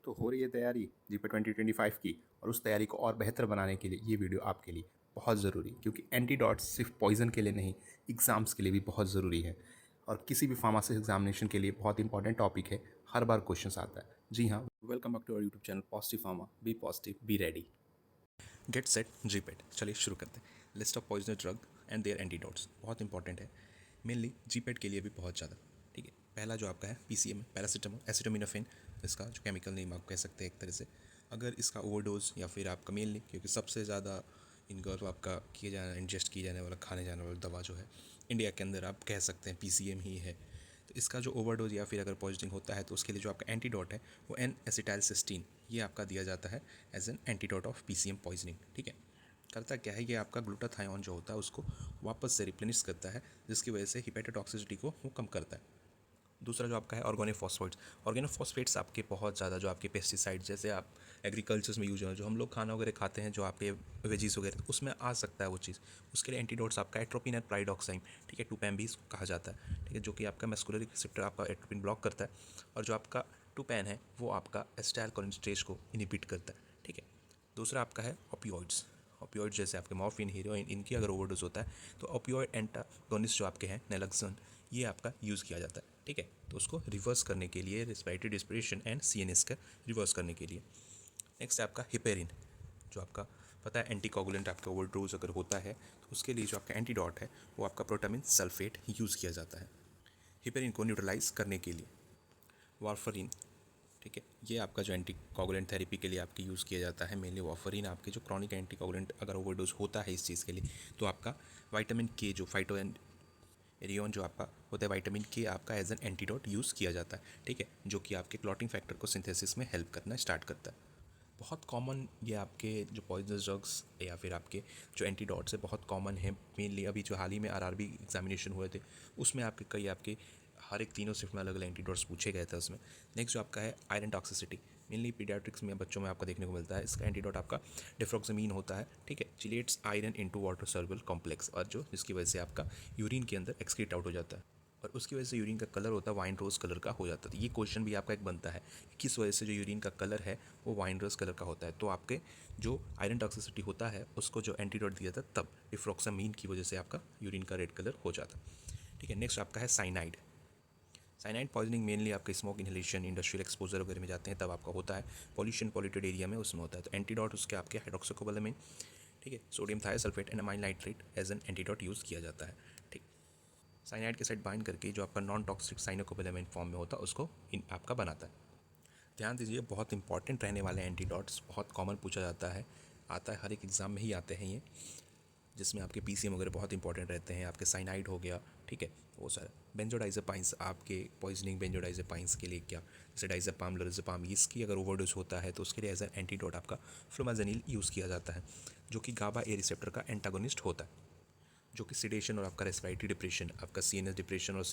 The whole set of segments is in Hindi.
तो हो रही है तैयारी जीपे 2025 की, और उस तैयारी को और बेहतर बनाने के लिए ये वीडियो आपके लिए बहुत ज़रूरी है, क्योंकि एंटीडॉट्स सिर्फ पॉइजन के लिए नहीं, एग्ज़ाम्स के लिए भी बहुत ज़रूरी है। और किसी भी फार्मेसी एग्जामिनेशन के लिए बहुत इंपॉर्टेंट टॉपिक है, हर बार क्वेश्चन आता है। जी हाँ, welcome back to our YouTube channel positive pharma. Be positive, be ready. Get set GPAT, चलिए शुरू करते हैं। List of poisonous drug and their antidotes बहुत इंपॉर्टेंट है, मेनली जीपेट के लिए भी बहुत ज़्यादा। ठीक है, पहला जो आपका है पीसीएम, पैरासीटामोल, एसिटामिनोफेन, इसका जो केमिकल नेम आप कह सकते हैं एक तरह से। अगर इसका ओवरडोज या फिर आपका मेनली, क्योंकि सबसे ज़्यादा इनका जो आपका किया जाना इंजेस्ट किया जाने वाला खाने जाने वाला दवा जो है इंडिया के अंदर आप कह सकते हैं पीसीएम ही है। तो इसका जो ओवरडोज या फिर अगर पॉइजनिंग होता है तो उसके लिए जो आपका एंटीडोट है वो एन एसिटाइलसिस्टीन, ये आपका दिया जाता है as an antidote of PCM poisoning. ठीक है, करता क्या है, ये आपका ग्लूटाथायोन जो होता है उसको वापस से रिप्लेनिश करता है, जिसकी वजह से हिपेटोटॉक्सिसिटी को वो कम करता है। दूसरा जो आपका है ऑर्गेनोफॉस्फेट्स। ऑर्गेनोफॉस्फेट्स आपके बहुत ज़्यादा जो आपके पेस्टिसाइड जैसे आप एग्रीकल्चर्स में यूज हो, जो हम लोग खाना वगैरह खाते हैं, जो आपके वेजीज वगैरह, उसमें आ सकता है वो चीज़। उसके लिए एंटीडोट्स आपका एट्रोपिन एंड प्राइडोक्साइन, ठीक है, 2PAM भी इसको कहा जाता है। ठीक है, जो कि आपका मस्कुलर रिसेप्टर आपका एट्रोपिन ब्लॉक करता है, और जो आपका 2PAN है वो आपका एसिटाइलकोलिनेस्टेरेज को इनहिबिट करता है। ठीक है, दूसरा आपका है ओपियोइड्स। ओपियोइड जैसे आपके मॉर्फिन, हीरोइन, इनकी अगर ओवरडोज होता है तो ओपियोइड एंटागोनिस्ट जो आपके हैं नैलोक्सोन, ये आपका यूज़ किया जाता है। ठीक है, तो उसको रिवर्स करने के लिए, रेस्पिरेटरी डिस्पिरेशन एंड सीएनएस का रिवर्स करने के लिए। नेक्स्ट है आपका हिपेरिन, जो आपका पता है एंटीकोगुलेंट आपका ओवरडोज अगर होता है तो उसके लिए जो आपका एंटीडॉट है वो आपका प्रोटामिन सल्फेट यूज़ किया जाता है हिपेरिन को न्यूट्रलाइज करने के लिए। वार्फरिन, ठीक है, ये आपका जो एंटीकोगुलेंट थेरेपी के लिए आपके यूज़ किया जाता है। मेनली वार्फरिन आपके जो क्रॉनिक एंटीकोगुलेंट अगर ओवरडोज होता है इस चीज़ के लिए, तो आपका विटामिन के जो फाइटो एरियन जो आपका होता है विटामिन के, आपका एज एन एंटीडोट यूज़ किया जाता है। ठीक है, जो कि आपके क्लॉटिंग फैक्टर को सिंथेसिस में हेल्प करना स्टार्ट करता है। बहुत कॉमन ये आपके जो पॉइजनस ड्रग्स या फिर आपके जो एंटीडोट्स है बहुत कॉमन है। मेनली अभी जो हाल ही में आरआरबी एग्जामिनेशन हुए थे उसमें आपके कई आपके हर एक तीनों शिफ्ट में अलग अलग एंटीडोट्स पूछे गए थे उसमें। नेक्स्ट जो आपका है आयरन टॉक्सिसिटी, मेनली पीडियाट्रिक्स में बच्चों में आपका देखने को मिलता है। इसका एंटीडोट आपका डिफ्रोक्सामिन होता है। ठीक है, chelates iron into water soluble complex, और जो जिसकी वजह से आपका यूरिन के अंदर एक्सक्रीट आउट हो जाता है, और उसकी वजह से यूरिन का कलर होता है वाइन रोज कलर का हो जाता है। तो ये क्वेश्चन भी आपका एक बनता है, किस वजह से जो यूरिन का कलर है वो वाइन रोज कलर का होता है। तो आपके जो आयरन टॉक्सिसिटी होता है उसको जो एंटीडोट दिया जाता है तब डिफ्रोक्सामिन की वजह से आपका यूरिन का रेड कलर हो जाता है। ठीक है, नेक्स्ट आपका है साइनाइड। साइनाइड पॉइजनिंग मेनली आपके स्मोक इनहेलेशन, इंडस्ट्रियल एक्सपोजर वगैरह में जाते हैं तब आपका होता है। पॉल्यूशन पॉल्यूटेड एरिया में उसमें होता है। तो एंटीडोट उसके आपके हाइड्रोक्सिकोबालामाइन, ठीक है, sodium thiosulfate and amine nitrate as an antidote use किया जाता है। ठीक, साइनाइड के साइड बाइंड करके जो आपका नॉन टॉक्सिक साइनोकोबालामाइन फॉर्म में होता है उसको आपका बनाता है। ध्यान दीजिए, बहुत इंपॉर्टेंट रहने वाले एंटीडोट्स, बहुत कॉमन पूछा जाता है, आता है हर एक एग्ज़ाम में ही आते हैं ये, जिसमें आपके पीसीएम वगैरह बहुत इंपॉर्टेंट रहते हैं। आपके साइनाइड हो गया, ठीक है, वो सारा। बेंजोडाइजेपाइंस आपके पॉइजनिंग बेंजोडाइजेपाइंस के लिए क्या, जैसे डाइजेपाम, लोराजेपाम, इसकी अगर ओवरडोज होता है तो उसके लिए एज एन एंटीडोट आपका फ्लोमाजेनिल यूज़ किया जाता है, जो कि गाबा ए रिसेप्टर का एंटागोनिस्ट होता है, जो कि सिडेशन और आपका रेस्पिरेटरी डिप्रेशन, आपका सीएनएस डिप्रेशन और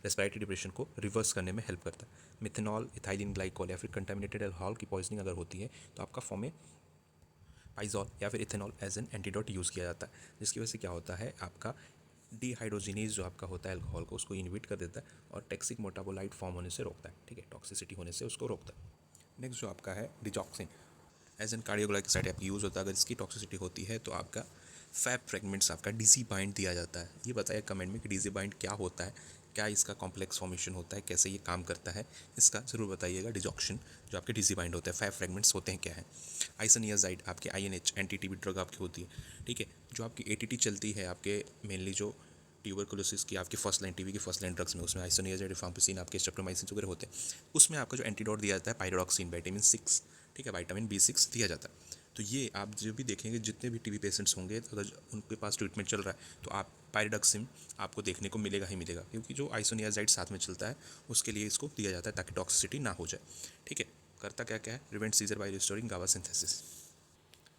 रेस्पिरेटरी डिप्रेशन को रिवर्स करने में हेल्प करता है। मिथेनॉल, इथाइलिन ग्लाइकोल या फिर कंटामिनेटेड अल्कोहल की पॉइजनिंग अगर होती है तो आपका फॉर्म में पाइजॉल या फिर ethanol as an antidote use किया जाता है, जिसकी वजह से क्या होता है, आपका डिहाइड्रोजिनेज जो आपका होता है अल्कोहल को, उसको इनहिबिट कर देता है और टॉक्सिक मेटाबोलाइट फॉर्म होने से रोकता है। ठीक है, टॉक्सिसिटी होने से उसको रोकता है। नेक्स्ट जो आपका है डिजॉक्सिन, एज एन कार्डियोग्लाइकोसाइड आपकी यूज़ होता है। अगर इसकी टॉक्सिसिटी होती है तो आपका फैब फ्रेगमेंट्स आपका डीजी बाइंड दिया जाता है। ये बताइए कमेंट में कि डीजी बाइंड क्या होता है, क्या इसका कॉम्प्लेक्स फॉर्मेशन होता है, कैसे ये काम करता है, इसका ज़रूर बताइएगा। डिजॉक्शन जो आपके डीजी बाइंड होते हैं, फैब फ्रेगमेंट्स होते हैं, क्या है। आइसोनियाजाइड आपके आईएनएच एंटी टीबी ड्रग आपकी होती है। ठीक है, जो आपकी एटीटी चलती है आपके मेनली जो ट्यूबरकुलोसिस की आपकी फर्स्ट लाइन, टीबी की फर्स्ट लाइन ड्रग्स में, उसमें आइसोनियाजाइड, रिफाम्पिसिन, आपके स्ट्रेप्टोमाइसिन वगैरह होते हैं। उसमें आपका जो एंटीडोट दिया जाता है पायरोडॉक्सिन, विटामिन 6, ठीक है, विटामिन B6 दिया जाता है। तो ये आप जो भी देखेंगे जितने भी टीबी पेशेंट्स होंगे, अगर उनके पास ट्रीटमेंट चल रहा है तो आप पायरोडॉक्सिन आपको देखने को मिलेगा ही मिलेगा, क्योंकि जो आइसोनियाजाइड साथ में चलता है उसके लिए इसको दिया जाता है ताकि टॉक्सिसिटी ना हो जाए। ठीक है, करता क्या क्या है, प्रिवेंट सीजर बाय रिस्टोरिंग गाबा सिंथेसिस।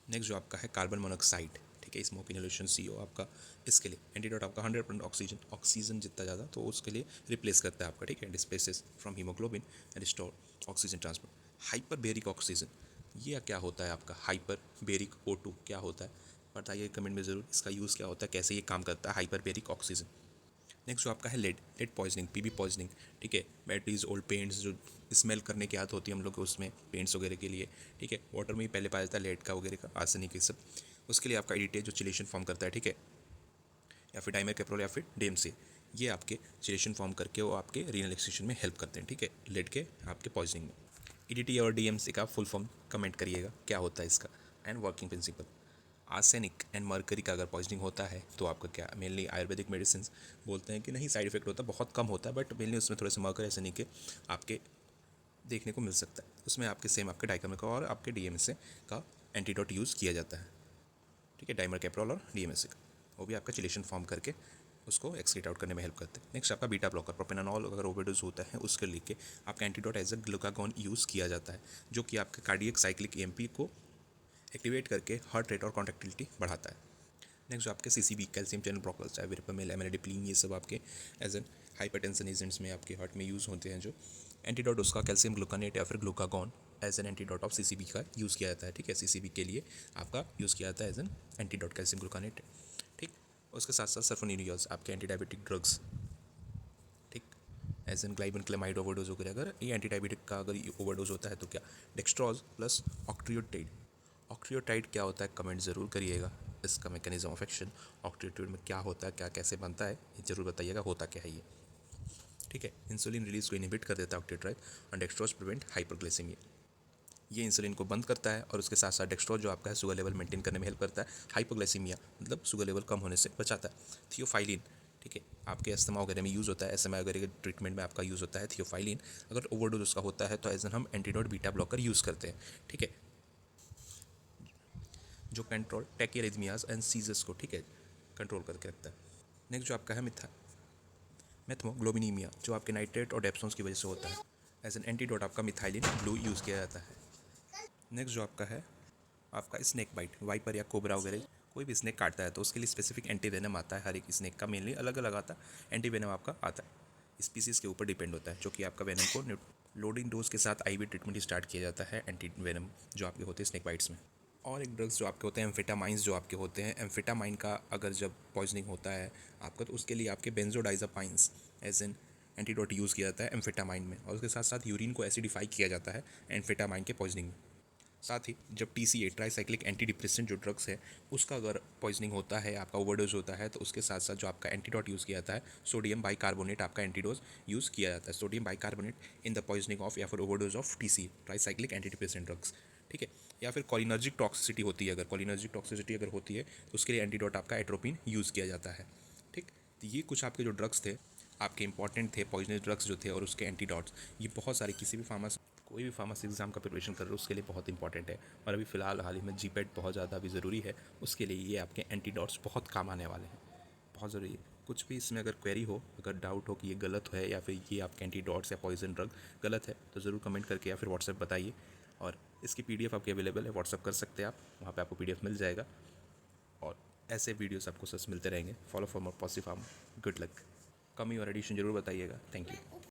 नेक्स्ट जो आपका है कार्बन मोनोऑक्साइड, ठीक है, स्मोक इनहेलेशन CO आपका, इसके लिए एंटीडोट आपका 100% ऑक्सीजन, ऑक्सीजन जितना ज़्यादा तो उसके लिए रिप्लेस करता है आपका। ठीक है, displaces from haemoglobin and store oxygen transport. Hyper बेरिक oxygen, ये क्या होता है आपका, हाइपर बेरिक O2 क्या होता है बताइए कमेंट में ज़रूर। इसका यूज़ क्या होता है, कैसे ये काम करता है हाइपर बेरिक ऑक्सीजन। नेक्स्ट जो आपका है लेड पॉइजनिंग, पीबी पॉइजनिंग, ठीक है। बैटरीज, ओल्ड पेंट्स जो स्मेल करने की आदत होती है हम लोग को उसमें पेंट्स वगैरह के लिए, ठीक है। वाटर में ही पहले पाया जाता है लेड का वगैरह का, आर्सेनिक ये सब। उसके लिए आपका EDTA जो चिलेशन फॉर्म करता है, ठीक है, या फिर डाइमर कैप्रोल या फिर DMC, ये आपके चिलेशन फॉर्म करके वो आपके रीनल एक्सक्रीशन में हेल्प करते हैं, ठीक है, लेड के आपके पॉइजनिंग में। EDTA और DMC का फुल फॉर्म कमेंट करिएगा क्या होता है इसका, and working principle. Arsenic and mercury का अगर पॉइजनिंग होता है तो आपका क्या, मेनली आयुर्वेदिक मेडिसिन बोलते हैं कि नहीं साइड इफेक्ट होता है, बहुत कम होता है, बट मेनली उसमें थोड़े से मरकरी आर्सेनिक के आपके देखने को मिल सकता है। उसमें आपके सेम आपके डाइकामे का और आपके DMSA का एंटीडोट यूज़ किया जाता है, ठीक है, डाइमर कैप्रोल और DMSA का। वो भी आपका चिलेशन फॉर्म करके उसको एक्सक्रीट आउट करने में हेल्प करते हैं। नेक्स्ट आपका बीटा ब्लॉकर, प्रोपेनानॉल अगर ओवरडोज होता है उसके लिए आपका antidote as a glucagon use किया जाता है, जो कि आपके कार्डियक साइक्लिक EMP को एक्टिवेट करके हार्ट रेट और कॉन्ट्रैक्टिलिटी बढ़ाता है। नेक्स्ट जो आपके CCB, कैल्शियम चैनल ब्लॉकर्स, चाहे वेरिपेमेल, एमिलोडिप्लिन, ये सब आपके एज एन हाइपरटेंशन एजेंट्स में आपके हार्ट में यूज़ होते हैं। जो एंटीडोट उसका कैल्शियम ग्लूकानेट या फिर glucagon as an antidote of CCB का यूज़ किया जाता है, ठीक है। CCB के लिए आपका यूज़ किया जाता है एज एन एंटीडोट कैल्शियम ग्लूकानेट, ठीक। उसके साथ साथ सल्फोनिलूरियाज आपके एंटी डायबिटिक ड्रग्स, ठीक, एज एन ग्लाइबन क्लेमाइड ओवरडोज वगैरह, अगर ये एंटी डायबिटिक का अगर ओवरडोज होता है तो क्या, डेक्स्ट्रोज प्लस ऑक्ट्रियोटाइड। ऑक्ट्रियोटाइड क्या होता है कमेंट ज़रूर करिएगा, इसका मैकेनिज्म ऑफ एक्शन, ऑक्ट्रियोटाइड में क्या होता है, क्या कैसे बनता है, ये जरूर बताइएगा होता क्या है ये, ठीक है। इंसुलिन रिलीज को इनहिबिट कर देता है ऑक्ट्रियोटाइड, और डेक्स्ट्रोज प्रिवेंट हाइपरग्लाइसेमिया, ये इंसुलिन को बंद करता है, और उसके साथ साथ डेक्स्ट्रोज जो आपका है शुगर लेवल मेंटेन करने में हेल्प करता है, हाइपोग्लाइसीमिया मतलब शुगर लेवल कम होने से बचाता है। थियोफाइलिन, ठीक है, आपके अस्थमा वगैरह में यूज़ होता है, SMA वगैरह के ट्रीटमेंट में आपका यूज़ होता है थियोफाइलिन। अगर ओवरडोज उसका होता है तो एज एन हम एंटीडोट बीटा ब्लॉकर यूज़ करते हैं, ठीक है, जो कंट्रोल टैकियारिथमियाज एंड सीजर्स को, ठीक है, कंट्रोल करके रखता है। नेक्स्ट जो आपका है मेथमोग्लोबिनीमिया, जो आपके नाइट्रेट और डेप्सोन्स की वजह से होता है, एज एन एंटीडोट आपका मिथाइलिन ब्लू यूज़ किया जाता है। नेक्स्ट जो आपका है आपका स्नेक बाइट, वाइपर या कोबरा वगैरह कोई भी स्नेक काटता है तो उसके लिए स्पेसिफिक एंटीवेनम आता है, हर एक स्नेक का मेनली अलग अलग आता है एंटीवेनम आपका आता है, स्पीसीज़ के ऊपर डिपेंड होता है, जो कि आपका वेनम को लोडिंग डोज के साथ IV ट्रीटमेंट स्टार्ट किया जाता है एंटी वेनम जो आपके होते हैं स्नेक बाइट्स में। और एक ड्रग्स जो आपके होते हैं एम्फेटामाइंस, जो आपके होते हैं एम्फेटामाइन का अगर जब पॉइजनिंग होता है आपका तो उसके लिए आपके बेंजोडाइजापाइंस एज एन एंटीडोट यूज़ किया जाता है एम्फेटामाइन में, और उसके साथ साथ यूरिन को एसिडिफाई किया जाता है एम्फेटामाइन के पॉइजनिंग में। साथ ही जब TCA, ट्राईसाइक्लिक एंटी डिप्रेसेंट जो ड्रग्स है उसका अगर पॉइजनिंग होता है, आपका ओवरडोज होता है, तो उसके साथ साथ जो आपका एंटीडोट यूज़ किया जाता है सोडियम बाइकार्बोनेट, आपका एंटीडोज यूज़ किया जाता है sodium bicarbonate in the poisoning of या फिर overdose of TCA, tricyclic anti depressant drugs, ठीक है। या फिर कॉलिनर्जिक टॉक्सिसिटी होती है, अगर कॉलिनर्जिक टॉक्सिसिटी अगर होती है तो उसके लिए एंटीडोट आपका एट्रोपिन यूज़ किया जाता है, ठीक। तो ये कुछ आपके जो ड्रग्स थे आपके इंपॉर्टेंट थे, पॉइजनस ड्रग्स जो थे और उसके एंटीडोट्स, ये बहुत सारे किसी भी कोई भी फार्मेसी एग्जाम का प्रिपरेशन कर रहे हो उसके लिए बहुत इंपॉर्टेंट है। और अभी फ़िलहाल हाल ही में GPAT बहुत ज़्यादा अभी ज़रूरी है, उसके लिए ये आपके एंटीडोट्स बहुत काम आने वाले हैं, बहुत ज़रूरी है। कुछ भी इसमें अगर क्वेरी हो, अगर डाउट हो कि ये गलत है या फिर ये आपके एंटीडोट्स या पॉइजन ड्रग गलत है, तो ज़रूर कमेंट करके या फिर व्हाट्सएप बताइए। और इसकी PDF आपकी अवेलेबल है, व्हाट्सएप कर सकते हैं आप, वहाँ पर आपको PDF मिल जाएगा। और ऐसे वीडियोस आपको सच मिलते रहेंगे। Follow for more positive pharm, good luck. कमी और एडिशन जरूर बताइएगा। Thank you.